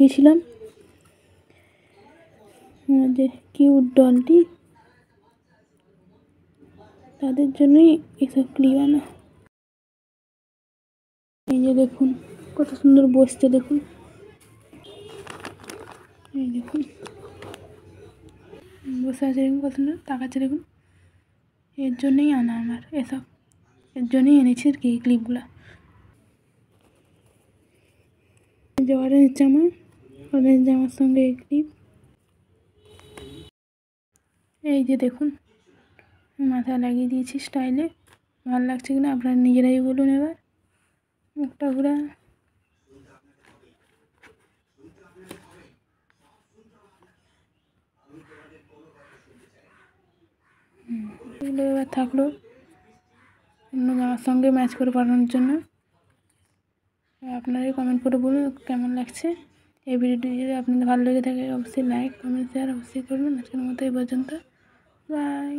গিয়েছিলাম। আমাদের কিউট ডলটি, তাদের জন্যই এসব ক্লিপ আনা। এই যে দেখুন কত সুন্দর বসছে, দেখুন এই দেখুন বসে আছে, দেখুন কত সুন্দর তাকাচ্ছে, দেখুন। এর জন্যই আনা আমার এসব, এর জন্যই এনেছি আর কি এই ক্লিপগুলো। যে অরেঞ্জ জামা, অরেঞ্জ জামার সঙ্গে এই ক্লিপ। এই যে দেখুন মাথায় লাগিয়ে দিয়েছি স্টাইলে। ভালো লাগছে কিনা আপনারা নিজেরাই বলুন। এবার মুখটা ঘুরা, এগুলো এবার থাকলো অন্য জামার সঙ্গে ম্যাচ করে পরানোর জন্য। আপনারাই কমেন্ট করে বলুন কেমন লাগছে। এই ভিডিওটি যদি আপনাদের ভালো লেগে থাকে অবশ্যই লাইক, কমেন্ট, শেয়ার অবশ্যই করবেন। আজকের মতো এই পর্যন্ত, বাই।